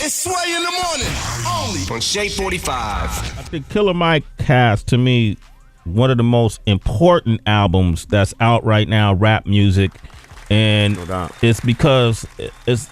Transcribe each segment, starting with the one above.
It's Sway in the morning, only on Shade 45. I think Killer Mike has, to me, one of the most important albums that's out right now, rap music, and it's because it's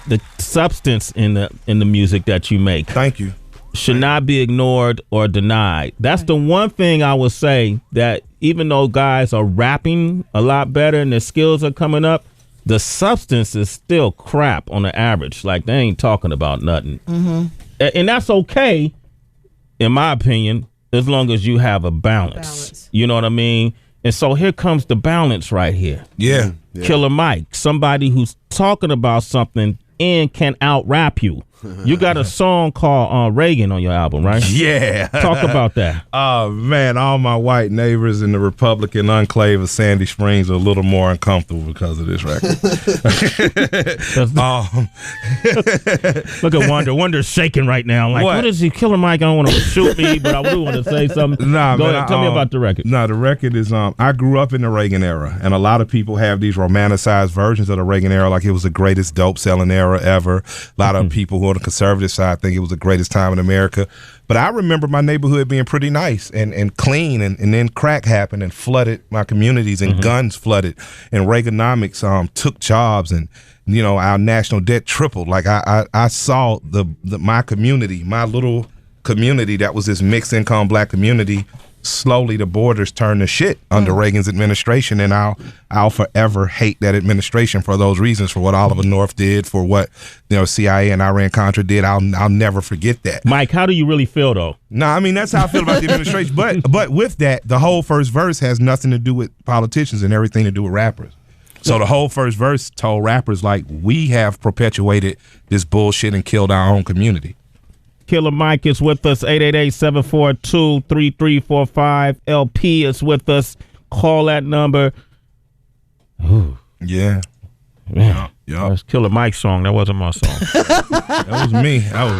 the substance in the music that you make. Thank you. Should not be ignored or denied. That's the one thing I would say, that even though guys are rapping a lot better and their skills are coming up, the substance is still crap on the average. Like, they ain't talking about nothing. Mm-hmm. And that's okay, in my opinion, as long as you have a balance. You know what I mean? And so here comes the balance right here. Yeah. Killer Mike, somebody who's talking about something and can out-rap you. You got a song called Reagan on your album, right? Yeah. Talk about that. Oh, man, all my white neighbors in the Republican enclave of Sandy Springs are a little more uncomfortable because of this record. Look at Wonder. Wonder's shaking right now. Like, what is he? Killer Mike, I don't want to shoot me, but I do want to say something. Nah, Go man, ahead, tell me about the record. No, the record is, I grew up in the Reagan era, and a lot of people have these romanticized versions of the Reagan era, like it was the greatest dope-selling era ever. A lot of people who are on the conservative side think it was the greatest time in America. But I remember my neighborhood being pretty nice and clean, and then crack happened and flooded my communities, and guns flooded, and Reaganomics took jobs, and our national debt tripled. Like I saw my community, my little community that was this mixed income black community. Slowly the borders turned to shit under Reagan's administration, and I'll forever hate that administration for those reasons, for what Oliver North did, for what CIA and Iran-Contra did. I'll never forget that. Mike, how do you really feel though? No, I mean, that's how I feel about the administration. But with that, the whole first verse has nothing to do with politicians and everything to do with rappers. So the whole first verse told rappers, like, we have perpetuated this bullshit and killed our own community. Killer Mike is with us, 888-742-3345. LP is with us. Call that number. Ooh. Yeah. Yeah. That's Killer Mike's song. That wasn't my song. That was me. That was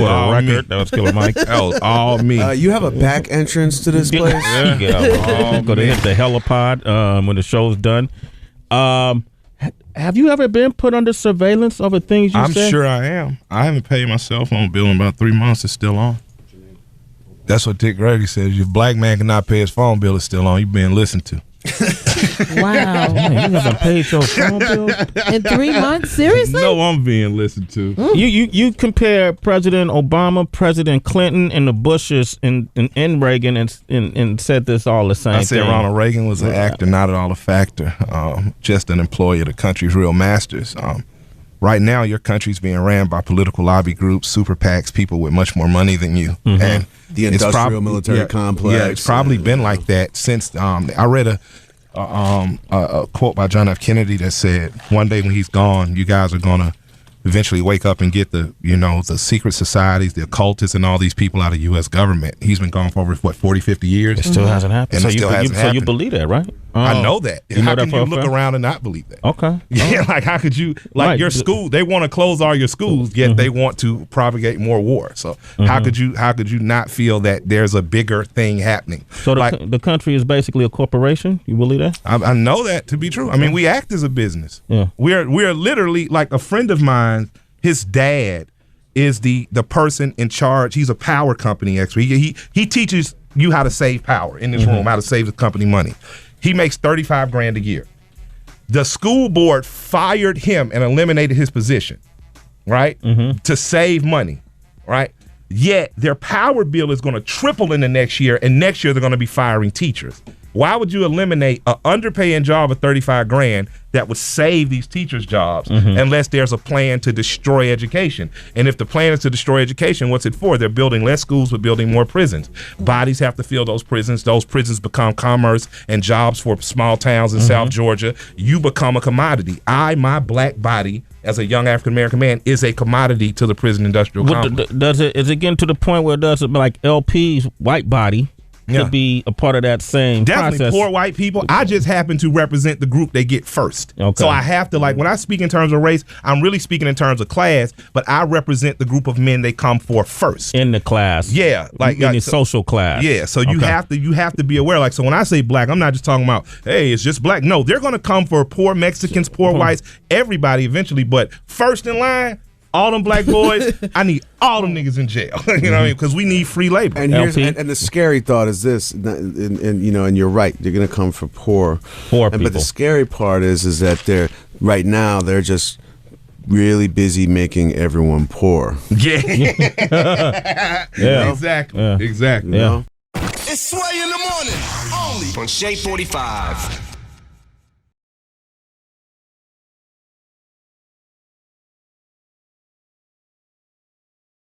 all record. me. That was Killer Mike. That was all me. You have a back entrance to this place? Yeah. Go to hit the helipod when the show's done. Have you ever been put under surveillance over things you said? I'm sure I am. I haven't paid my cell phone bill in about 3 months. It's still on. That's what Dick Gregory says. If a black man cannot pay his phone bill, it's still on. You're being listened to. Wow. Man, you haven't paid your phone bill? In 3 months? Seriously? No, I'm being listened to. You compare President Obama, President Clinton, and the Bushes and Reagan and said this all the same thing. I said Ronald Reagan was an actor, not at all a factor. Just an employee of the country's real masters. Right now, your country's being ran by political lobby groups, super PACs, people with much more money than you. Mm-hmm. And the industrial military complex. Yeah, it's probably been like that since I read a quote by John F. Kennedy that said, one day when he's gone, you guys are going to eventually wake up and get the secret societies, the occultists, and all these people out of U.S. government. He's been gone for over, 40, 50 years? It still hasn't happened. And So you believe that, right? I know that. You How know can that you for a look fact? around and not believe that? Okay. Yeah, like how could you, like Right. your school, they want to close all your schools, yet they want to propagate more war. So how could you not feel that there's a bigger thing happening? So the country is basically a corporation? You believe that? I know that to be true. I mean, we act as a business. Yeah. We're literally, like, a friend of mine, his dad is the person in charge. He's a power company expert. He teaches you how to save power in this room, how to save the company money. He makes $35,000 a year. The school board fired him and eliminated his position, right? To save money, right? Yet their power bill is going to triple in the next year, and next year they're going to be firing teachers. Why would you eliminate an underpaying job of $35,000 that would save these teachers' jobs unless there's a plan to destroy education? And if the plan is to destroy education, what's it for? They're building less schools but building more prisons. Bodies have to fill those prisons. Those prisons become commerce and jobs for small towns in South Georgia. You become a commodity. My black body as a young African-American man is a commodity to the prison industrial complex. Is it getting to the point where it does, like LP's white body could be a part of that same Definitely process? Poor white people. I just happen to represent the group they get first. Okay. So I have to, like, when I speak in terms of race, I'm really speaking in terms of class, but I represent the group of men they come for first. In the class. Yeah. Like in the social class. Yeah. So you have to be aware. Like, so when I say black, I'm not just talking about, hey, it's just black. No, they're gonna come for poor Mexicans, poor whites, everybody eventually, but first in line, all them black boys. I need all them niggas in jail. You know what I mean? Because we need free labor. And here's and the scary thought is this, and you know, and you're right. You're going to come for poor people. But the scary part is that they're right now they're just really busy making everyone poor. Yeah. Yeah. Exactly. Yeah. Exactly. Yeah. It's Sway in the morning, only on Shade 45.